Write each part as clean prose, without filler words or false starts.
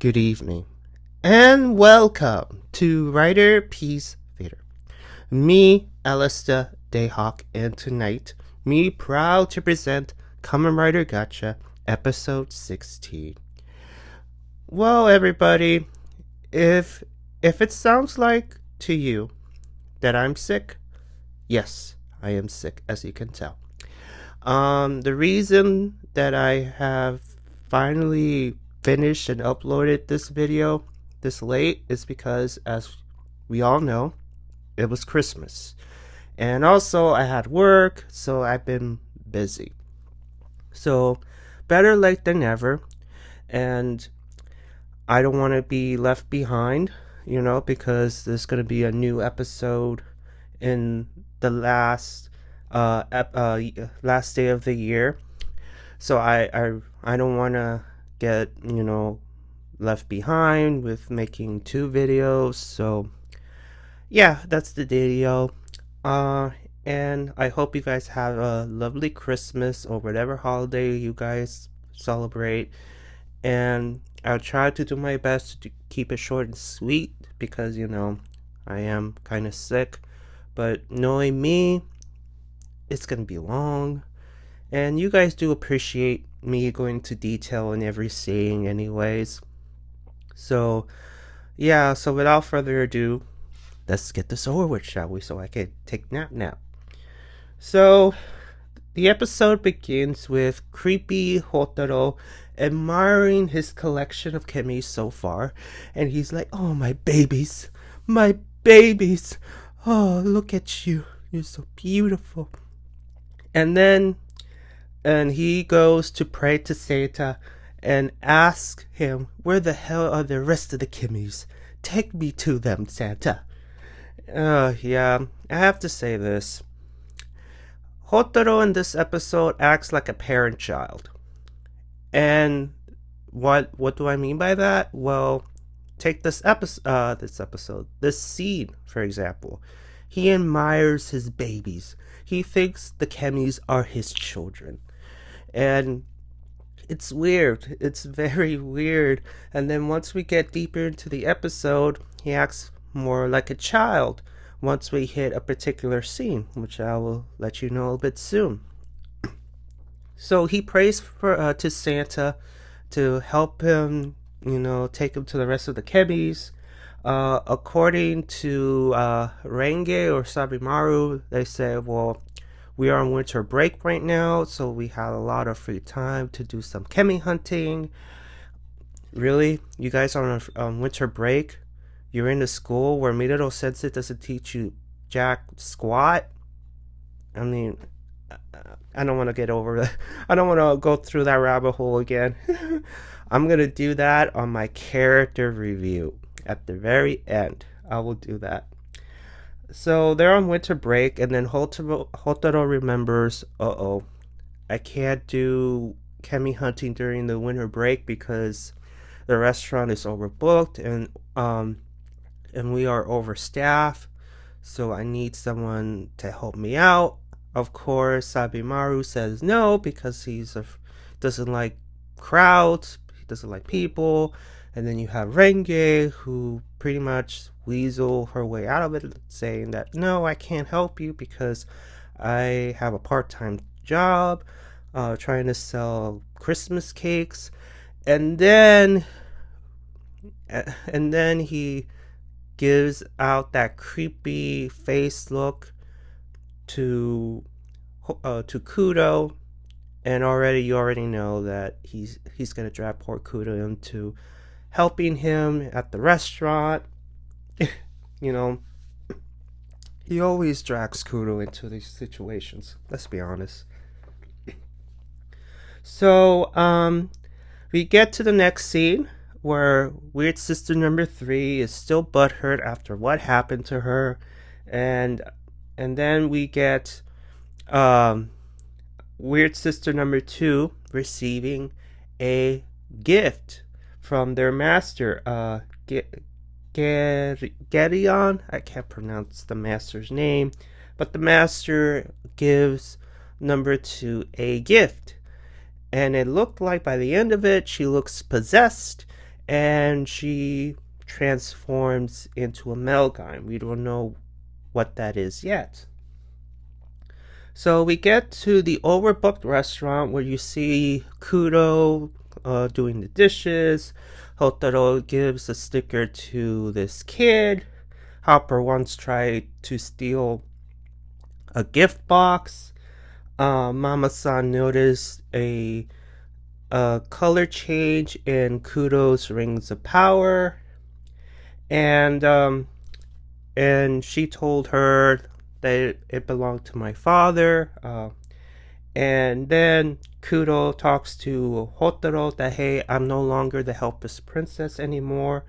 Good evening, and welcome to Riderpiece Theater. Me, Alistair Dahak, and tonight, me proud to present Kamen Gotcha, episode 16. Well, everybody, if it sounds like to you that I'm sick, yes, I am sick, as you can tell. The reason that I have finally finished and uploaded this video this late is because, as we all know, it was Christmas. And also, I had work, so I've been busy. So, better late than never. And I don't want to be left behind, because there's going to be a new episode in the last day of the year. So I don't want to get left behind with making two videos. So yeah, that's the video. And I hope you guys have a lovely Christmas or whatever holiday you guys celebrate. And I'll try to do my best to keep it short and sweet because I am kind of sick. But knowing me, it's gonna be long. And you guys do appreciate me going into detail in every scene anyways. So, yeah, so without further ado, let's get this over with, shall we? So I can take nap now. So, the episode begins with creepy Hotaro admiring his collection of kemis so far. And he's like, oh, my babies. My babies. Oh, look at you. You're so beautiful. And then he goes to pray to Santa and ask him, where the hell are the rest of the Kimmies? Take me to them, Santa. Yeah, I have to say this. Hotaro in this episode acts like a parent child. And what do I mean by that? Well, take this scene, for example. He admires his babies. He thinks the Kemis are his children. And it's weird. It's very weird. And then once we get deeper into the episode, he acts more like a child once we hit a particular scene, which I will let you know a bit soon. So he prays to Santa to help him, take him to the rest of the Kemis. According to Renge or Sabimaru, they say, well, we are on winter break right now, so we have a lot of free time to do some kemi hunting. Really? You guys are on winter break? You're in a school where Midoro Sensei doesn't teach you jack squat? I mean, I don't want to get over that. I don't want to go through that rabbit hole again. I'm going to do that on my character review. At the very end, I will do that. So they're on winter break, and then Hotaro remembers, I can't do kemi hunting during the winter break because the restaurant is overbooked and we are overstaffed. So I need someone to help me out. Of course, Sabimaru says no because he doesn't like crowds. He doesn't like people. And then you have Renge, who pretty much weasel her way out of it, saying that, no, I can't help you because I have a part-time job trying to sell Christmas cakes. And then he gives out that creepy face look to Kudo. And you already know that he's going to drag poor Kudo into helping him at the restaurant. He always drags Kudo into these situations, let's be honest. So we get to the next scene where Weird Sister number 3 is still butthurt after what happened to her, and then we get Weird Sister number 2 receiving a gift from their master, Gedeon. I can't pronounce the master's name, but the master gives number 2 a gift. And it looked like by the end of it, she looks possessed and she transforms into a Melgime. We don't know what that is yet. So we get to the overbooked restaurant where you see Kudo doing the dishes. Hotaro gives a sticker to this kid. Hopper once tried to steal a gift box. Mama-san noticed a color change in Kudo's rings of power, and she told her that it belonged to my father. And then Kudo talks to Hotaro that, hey, I'm no longer the helpless princess anymore.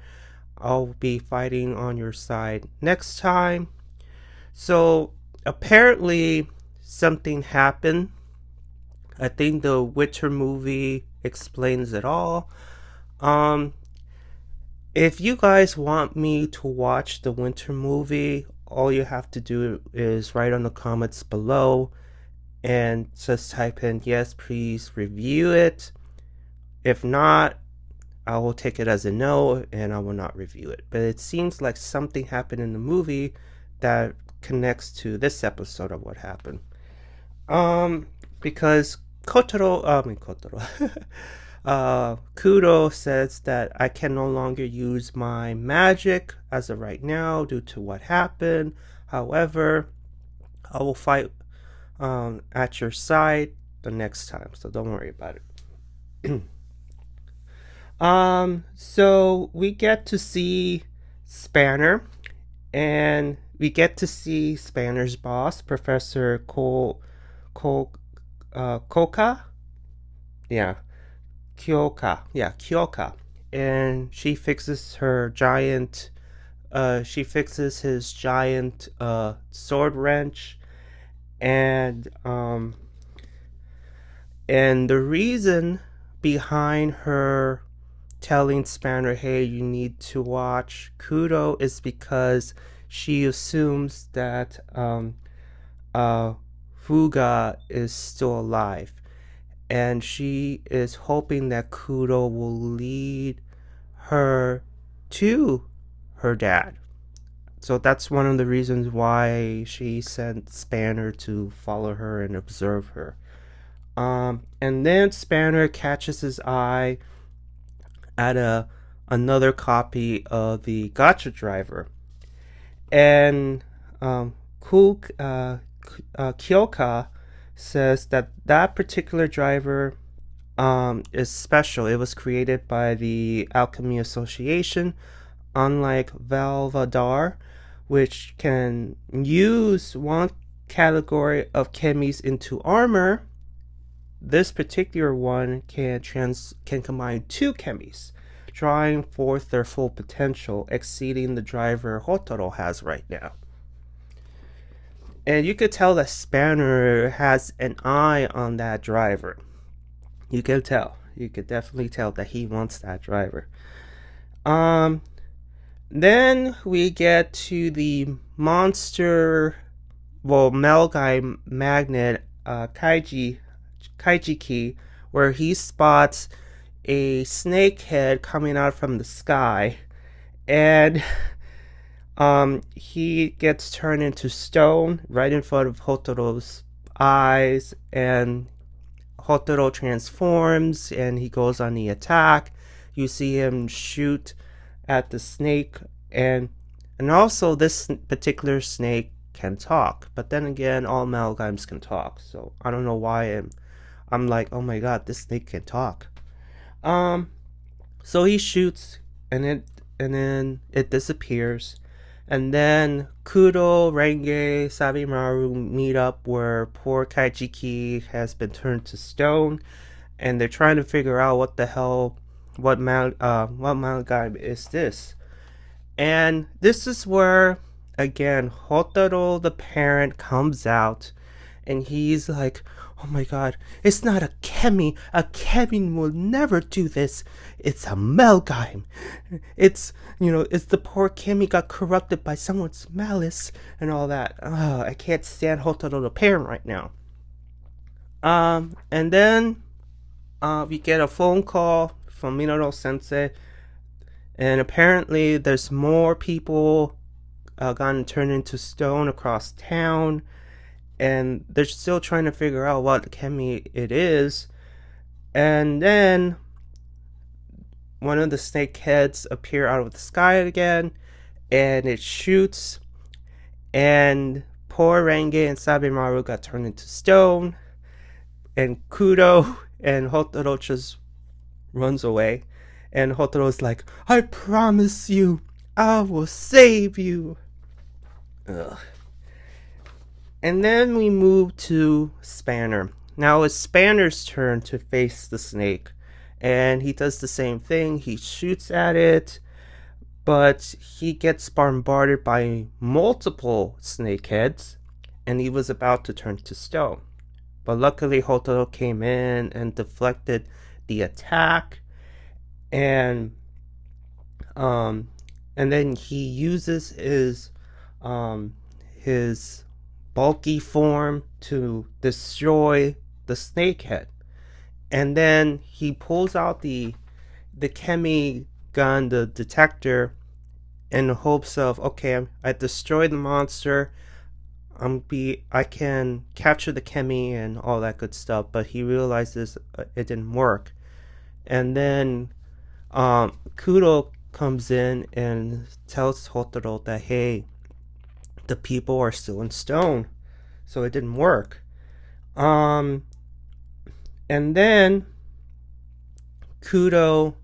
I'll be fighting on your side next time. So apparently something happened. I think the Witcher movie explains it all. Um, if you guys want me to watch the Winter movie, all you have to do is write on the comments below and just type in, yes, please review it. If not, I will take it as a no and I will not review it. But it seems like something happened in the movie that connects to this episode of what happened. Because Kudo says that I can no longer use my magic as of right now due to what happened. However, I will fight at your side the next time, so don't worry about it. So we get to see Spanner, and we get to see Spanner's boss, Professor Kyouka. Yeah, Kyouka. And she fixes his giant sword wrench, and the reason behind her telling Spanner, hey, you need to watch Kudo, is because she assumes that Fuga is still alive, and she is hoping that Kudo will lead her to her dad. So that's one of the reasons why she sent Spanner to follow her and observe her. And then Spanner catches his eye at another copy of the Gotcha driver, and Kyouka says that particular driver is special. It was created by the Alchemy Association, unlike Valvadar, which can use one category of chemis into armor. This particular one can combine two chemis, drawing forth their full potential, exceeding the driver Hotaro has right now. And you could tell that Spanner has an eye on that driver. You can tell. You could definitely tell that he wants that driver. Then we get to the monster, Melgime magnet, Kaijiki, where he spots a snake head coming out from the sky, and he gets turned into stone right in front of Hotaro's eyes, and Hotaro transforms and he goes on the attack. You see him shoot at the snake, and also this particular snake can talk. But then again, all Melgimes can talk, so I don't know why I'm like, oh my god, this snake can talk. So he shoots, and then it disappears. And then Kudo, Renge, Sabimaru meet up where poor Kaijiki has been turned to stone, and they're trying to figure out what the hell, what Malgime is this. And this is where, again, Hotaro, the parent, comes out, and he's like, oh my god, it's not a Kemi. A Kemi will never do this. It's a Melgime. It's the poor Kemi got corrupted by someone's malice and all that. I can't stand Hotaro the parent right now. And then we get a phone call from Minoru Sensei And apparently there's more people gotten turned into stone across town, and they're still trying to figure out what Kemi it is. And then one of the snake heads appear out of the sky again, and it shoots, and poor Renge and Sabemaru got turned into stone, and Kudo and Hotaro just runs away, and Hotaro's like, I promise you, I will save you. Ugh. And then we move to Spanner. Now it's Spanner's turn to face the snake, and he does the same thing. He shoots at it, but he gets bombarded by multiple snakeheads, and he was about to turn to stone. But luckily Hotaro came in and deflected the attack, and then he uses his bulky form to destroy the snakehead. And then he pulls out the Kemi gun, the detector, in hopes of, okay, I destroyed the monster, I can capture the Kemi and all that good stuff. But he realizes it didn't work. And then Kudo comes in and tells Hotaro that, hey, the people are still in stone, so it didn't work. And then Kudo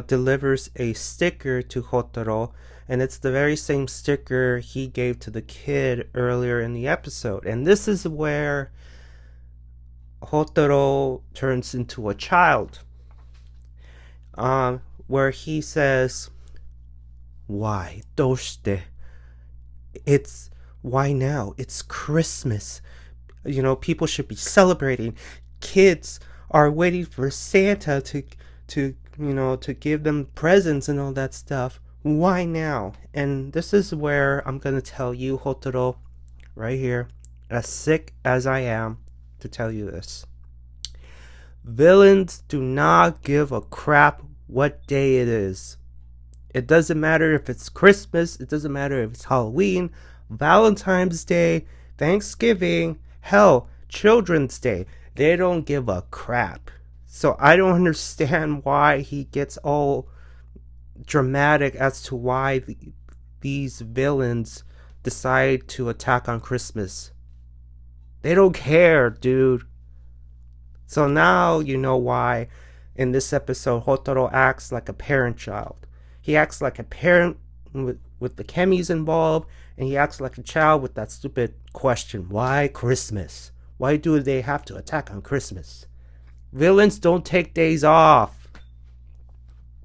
delivers a sticker to Hotaro, and it's the very same sticker he gave to the kid earlier in the episode. And this is where Hotaro turns into a child, where he says, why? Doshite? It's why now? It's Christmas. You know, people should be celebrating. Kids are waiting for Santa to give them presents and all that stuff. Why now? And this is where I'm gonna tell you, Hotaro, right here, as sick as I am to tell you this. Villains do not give a crap what day it is. It doesn't matter if it's Christmas, it doesn't matter if it's Halloween, Valentine's Day, Thanksgiving, hell, Children's Day. They don't give a crap. So I don't understand why he gets all dramatic as to why these villains decide to attack on Christmas. They don't care, dude. So now you know why in this episode Hotaro acts like a parent child. He acts like a parent with the chemis involved, and he acts like a child with that stupid question, why Christmas? Why do they have to attack on Christmas? Villains don't take days off.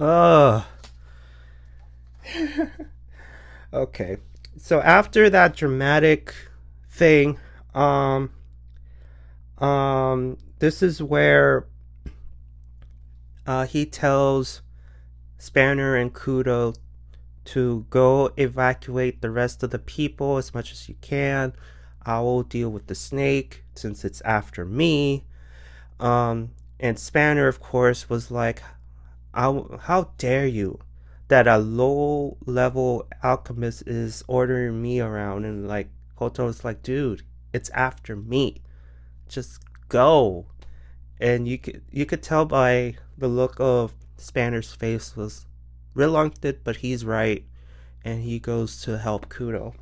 Ugh. Okay. So after that dramatic thing, this is where he tells Spanner and Kudo to go evacuate the rest of the people as much as you can. I will deal with the snake since it's after me. And Spanner, of course, was like, how dare you that a low-level alchemist is ordering me around? And like, Hotaro's like, dude, it's after me. Just go. And you could tell by the look of Spanner's face was reluctant, but he's right, and he goes to help Kudo.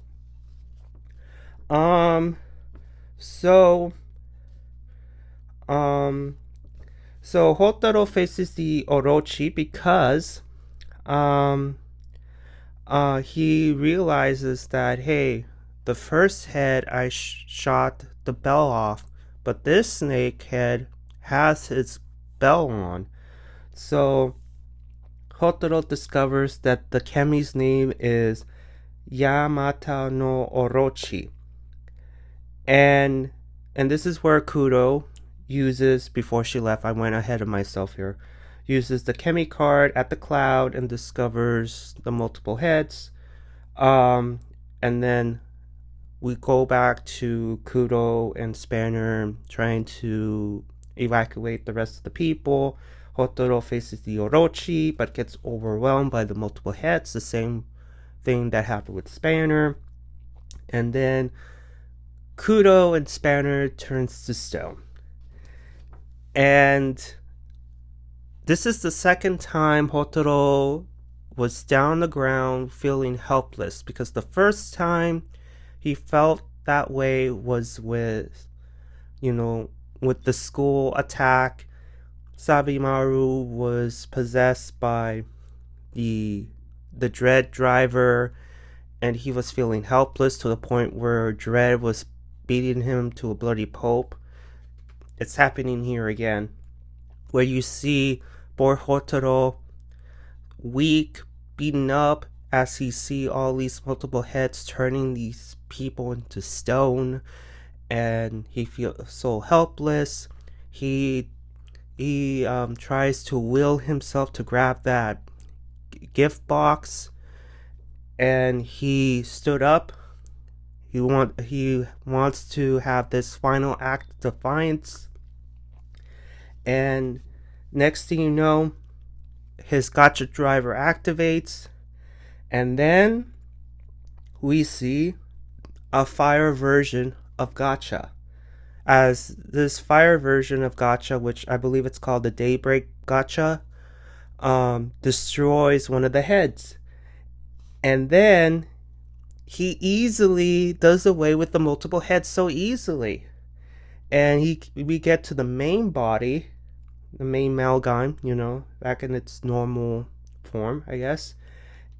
So Hotaro faces the Orochi because he realizes that, hey, the first head I shot the bell off, but this snake head has its bell on. So Hotaro discovers that the Kemi's name is Yamata no Orochi. And this is where Kudo uses, before she left, I went ahead of myself here, uses the Kemi card at the cloud and discovers the multiple heads. And then we go back to Kudo and Spanner trying to evacuate the rest of the people. Hotaro faces the Orochi, but gets overwhelmed by the multiple heads. The same thing that happened with Spanner. And then Kudo and Spanner turns to stone. And this is the second time Hotaro was down on the ground feeling helpless, because the first time he felt that way was with the school attack. Sabimaru was possessed by the Dread driver, and he was feeling helpless to the point where Dread was beating him to a bloody pulp. It's happening here again, where you see poor Hotaro weak, beaten up, as he see all these multiple heads turning these people into stone, and he feels so helpless. He tries to will himself to grab that gift box, and he stood up. He wants to have this final act of defiance, and next thing you know, his gotcha driver activates, and then we see a fire version of gotcha. As this fire version of gotcha, which I believe it's called the Daybreak Gotcha, destroys one of the heads. And then he easily does away with the multiple heads so easily. And we get to the main body, the main Malgime, back in its normal form, I guess.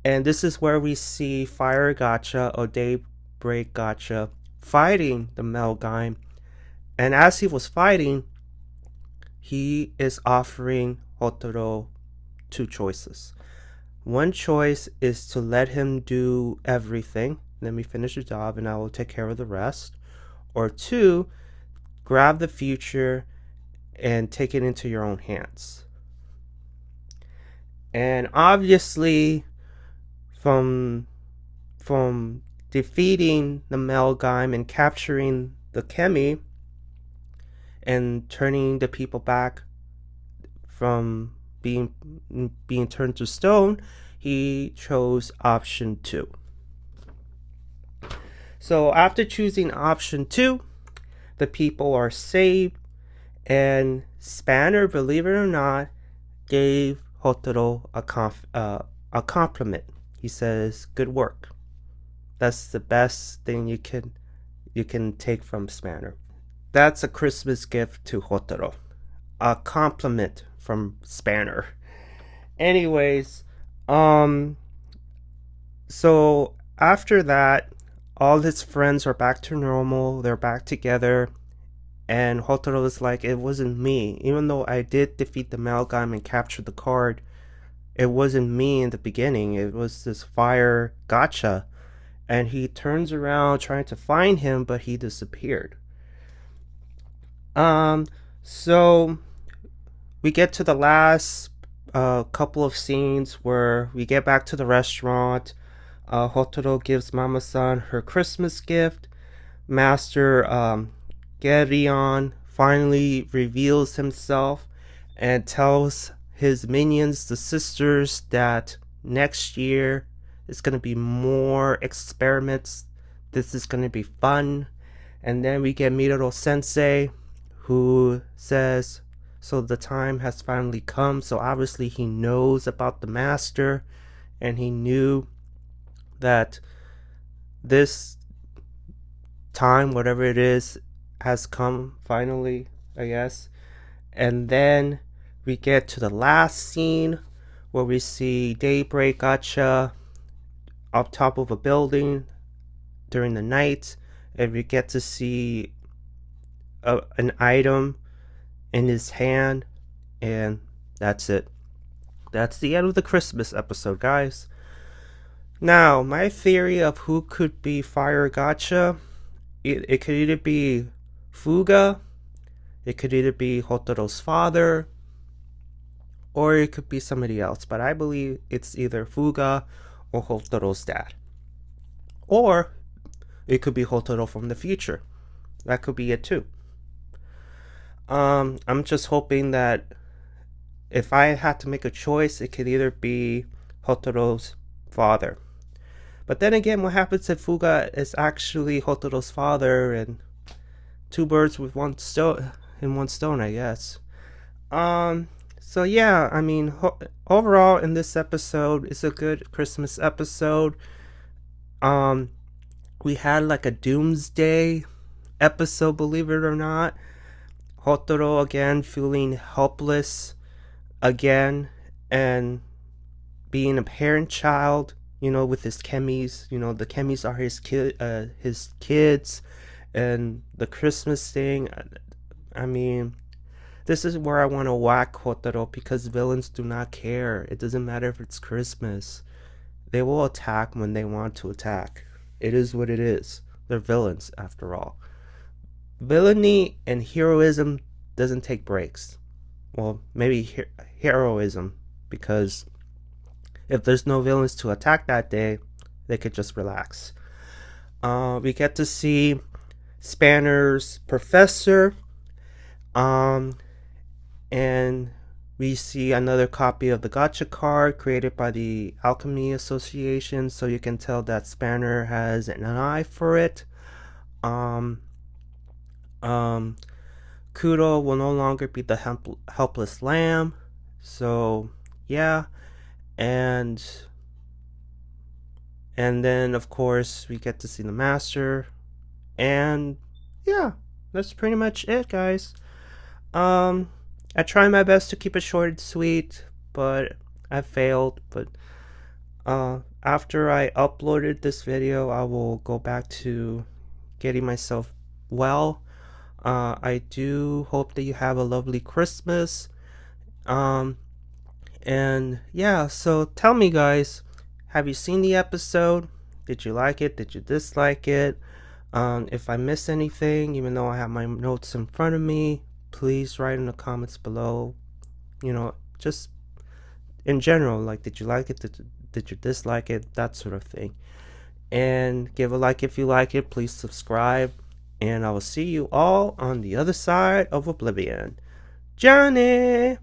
And this is where we see Fire Gotcha or Daybreak Gotcha fighting the Malgime. And as he was fighting, he is offering Hotaro two choices. One choice is to let him do everything, let me finish the job and I will take care of the rest. Or two, grab the future and take it into your own hands. And obviously, from defeating the Malgime and capturing the Kemi and turning the people back from being turned to stone, he chose option 2. So after choosing option 2, the people are saved, and Spanner, believe it or not, gave Hotaro a compliment. He says, "Good work." That's the best thing you can take from Spanner. That's a Christmas gift to Hotaro. A compliment from Spanner. Anyways, so after that, all his friends are back to normal. They're back together. And Hotaro is like, it wasn't me. Even though I did defeat the Malgime and capture the card, it wasn't me in the beginning. It was this fire gotcha. And he turns around trying to find him, but he disappeared. So we get to the last couple of scenes where we get back to the restaurant. Hotaro gives Mama-san her Christmas gift. Master Gerion finally reveals himself and tells his minions, the sisters, that next year is going to be more experiments. This is going to be fun. And then we get Midoro Sensei, who says, so the time has finally come. So obviously he knows about the master, and he knew that this time, whatever it is, has come finally, I guess. And then we get to the last scene where we see Daybreak Gotcha up top of a building during the night, and we get to see an item in his hand, and that's it. That's the end of the Christmas episode, guys. Now, my theory of who could be Fire Gotcha, it could either be Fuga, it could either be Hotaro's father, or it could be somebody else. But I believe it's either Fuga or Hotaro's dad. Or it could be Hotaro from the future. That could be it too. I'm just hoping that if I had to make a choice, it could either be Hotaro's father. But then again, what happens if Fuga is actually Hotaro's father, and two birds with one stone in one stone, I guess. So yeah, I mean, overall in this episode, it's a good Christmas episode. Um, we had like a doomsday episode, believe it or not. Hotaro again feeling helpless again, and being a parent child, with his chemis. The chemis are his kids, and the Christmas thing. I mean, this is where I want to whack Hotaro, because villains do not care. It doesn't matter if it's Christmas. They will attack when they want to attack. It is what it is. They're villains, after all. Villainy and heroism doesn't take breaks. Well, maybe heroism, because if there's no villains to attack that day, they could just relax. We get to see Spanner's professor, and we see another copy of the Gotcha card created by the Alchemy Association, so you can tell that Spanner has an eye for it. Kudo will no longer be the helpless lamb, so yeah. And then of course we get to see the master, and yeah, that's pretty much it, guys. I try my best to keep it short and sweet, but I failed. But after I uploaded this video, I will go back to getting myself well. I do hope that you have a lovely Christmas. And yeah, so tell me, guys, have you seen the episode? Did you like it? Did you dislike it? If I missed anything, even though I have my notes in front of me, please write in the comments below. Just in general, like, did you like it? Did you dislike it? That sort of thing. And give a like if you like it. Please subscribe. And I will see you all on the other side of Oblivion. Johnny!